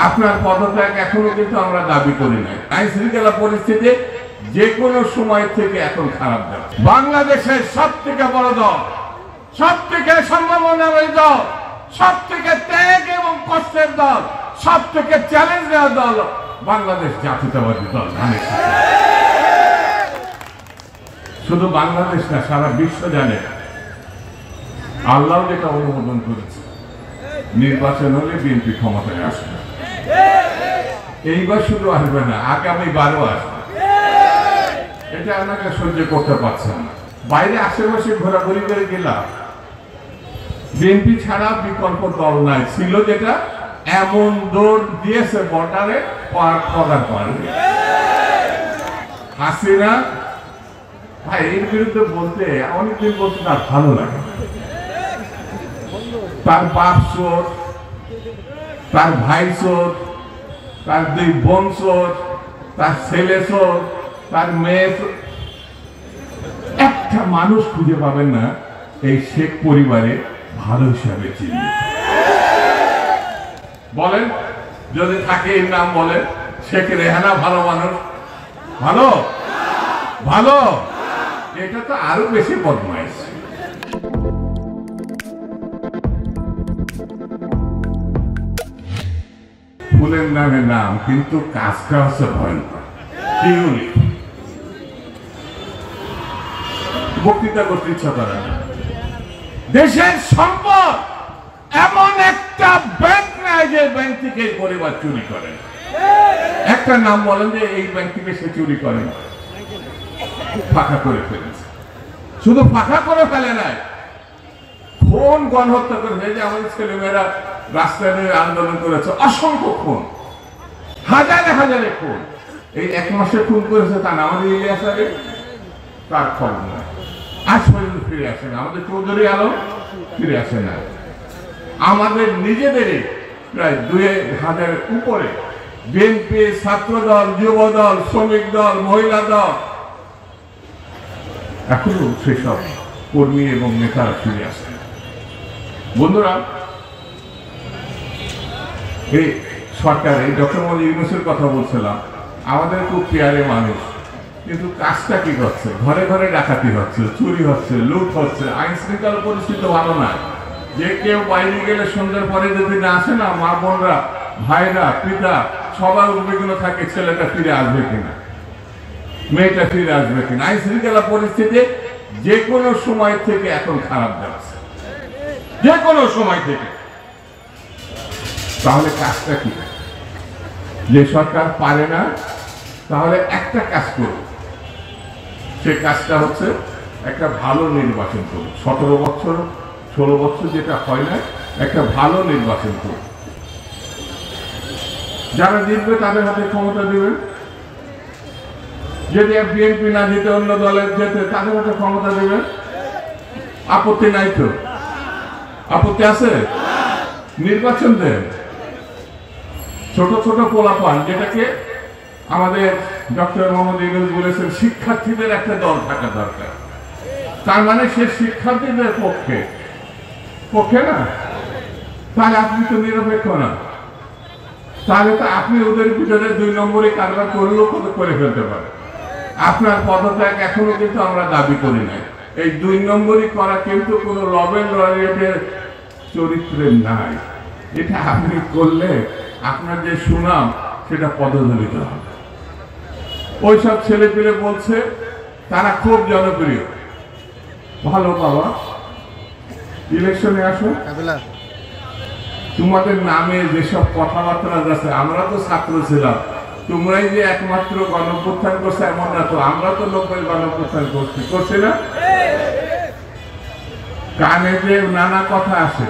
আপনার পদত্যাগ এখনো কিন্তু আমরা দাবি করি নাই। আইন শৃঙ্খলা পরিস্থিতি যে কোনো সময় থেকে এখন খারাপ যাবে। বাংলাদেশের সব থেকে বড় দল, সব থেকে সম্ভাবনাময় দল, সব থেকে ত্যাগ এবং কষ্টের দল, সব থেকে চ্যালেঞ্জ নেওয়া দল বাংলাদেশ জাতীয়তাবাদী দল। শুধু বাংলাদেশ না, সারা বিশ্ব জানে আল্লাহ যেটা অনুমোদন করেছে, নির্বাচন হলে বিএনপি ক্ষমতায় আসবে। এইবার শুধু আসবে না, আগামী 12 আসবে। এটা আমাকে সহ্য করতে পারছেন না। বাইরে আশেপাশে ঘোরাঘুরি করে গেলাম, বিএনপি ছাড়া বিকল্প দল নাই। ছিল যেটা এমন দৌড় দিয়েছে বর্ডারে পার করার পারে। হাসিনা ভাই এর বিরুদ্ধে বলতে অনেকদিন বলতে তার ভালো লাগে। তার বাপ চোর, তার ভাই চোর, তার 2 বোন চোর, তার ছেলে চোর, তার মেয়ে চোর। একটা মানুষ খুঁজে পাবেন না এই শেখ পরিবারে ভালো হিসাবে চিনি। বলেন যদি থাকে এর নাম বলেন। শেখ রেহানা ভালো মানুষ? ভালো ভালো, এটা তো আরো বেশি বদমাইশ। ফুলের নামে নাম, কিন্তু কাজটা হচ্ছে ভয়ঙ্কর। বক্তৃতা করতে ইচ্ছা করে না। দেশের সম্পদ এমন একটা ব্যাংক নাই যে ব্যাংক থেকে পরিবার চুরি করে। একটা নাম বলেন যে এই ব্যাংক থেকে সে চুরি করে না। ফাঁকা করে ফেলেছে। শুধু ফাঁকা করে ফেলে নাই, খুন গণহত্যা করেছে। যে আমাদের ছেলেমেয়েরা রাস্তায় আন্দোলন করেছে, অসংখ্য খুন, হাজারে হাজারে খুন। এই 1 মাসে খুন করেছে তা না, আমাদের ইলিয়াস আলী তার খবর নয়, আজ পর্যন্ত ফিরে আসে না। আমাদের চৌধুরী আলম ফিরে আসে না। আমাদের নিজেদেরই প্রায় 2000 উপরে বিএনপি, ছাত্র দল, যুব দল, শ্রমিক দল, মহিলা দল, এখনো সেসব কর্মী এবং নেতারা ফিরে আসে। বন্ধুরা, এই সরকার, এই ডক্টর মোহাম্মদ ইউনূসের কথা বলছিলাম, আমাদের খুব পেয়ারে মানুষ, কিন্তু কাজটা কি করছে? ঘরে ঘরে ডাকাতি হচ্ছে, চুরি হচ্ছে, লুট হচ্ছে, আইন শৃঙ্খলা পরিস্থিতি ভালো না। যে কেউ বাইরে গেলে সন্ধ্যার পরে যদি না আসে না, মা বোনরা, ভাইরা, পিতা সবার উদ্বিগ্ন থাকে ছেলেটা ফিরে আসবে কিনা, মেয়েটা ফিরে আসবে কিনা। আইন শৃঙ্খলা পরিস্থিতি যে কোনো সময় থেকে এখন খারাপ যাচ্ছে, যে কোনো সময় থেকে। তাহলে কাজটা কি? যে সরকার পারে না, তাহলে একটা কাজ করুন। সে কাজটা হচ্ছে একটা ভালো নির্বাচন করুন। 17 বছর 16 বছর যেটা হয় না, একটা ভালো নির্বাচন করুন। যারা জিতবে তাদের হাতে ক্ষমতা দিবেন। যদি বিএনপি না জিতে অন্য দলের যেতে, তাদের হাতে ক্ষমতা দিবেন। আপত্তি নাই তো? আপত্তি আছে? নির্বাচন দেন। ছোট ছোট পোলাপান, যেটাকে আমাদের ডক্টর মোহাম্মদ ইউনূস বলেছেন শিক্ষার্থীদের একটা দল থাকা দরকার। তার মানে সে শিক্ষার্থীদের পক্ষে পক্ষে না, তাহলে আপনি তো নিরপেক্ষ না। তাহলে তো আপনি ওদের ভিতরে 2 নম্বরে কারবার করলেও করে ফেলতে পারে। আপনার পদত্যাগ এখনো কিন্তু আমরা দাবি করি নাই। এই 2 নম্বরই করা কিন্তু কোনো নোবেল লরিয়েটের চরিত্রে নাই। এটা আপনি করলে আপনার যে সুনাম সেটা পদদলিত হবে। ওইসব ছেলে পেলে বলছে তারা খুব জনপ্রিয়। ভালো বাবা, ইলেকশনে আসো, তোমাদের নামে যেসব কথাবার্তা যাচ্ছে, আমরা তো ছাত্র ছিলাম, তোমরাই যে একমাত্র গণঅভ্যুত্থান করছে এমন না তো, আমরা তো লোকের গণঅভ্যুত্থান করছি না। কানে যে নানা কথা আসে,